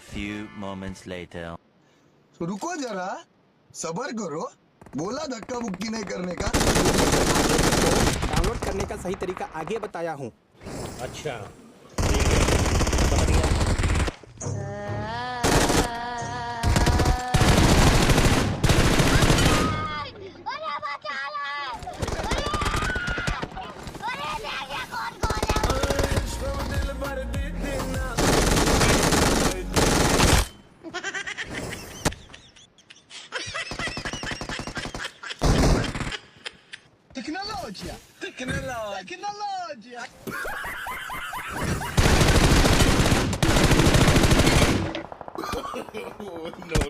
few moments later. तो रुको जरा, सबर करो। बोला धक्का मुक्की नहीं करने का। डाउनलोड करने का सही तरीका आगे बताया हूँ। अच्छा ठीक है, समझ गया। अरे बचा ले! अरे देखिए कौन है! Tecnologia! Tecnologia! No.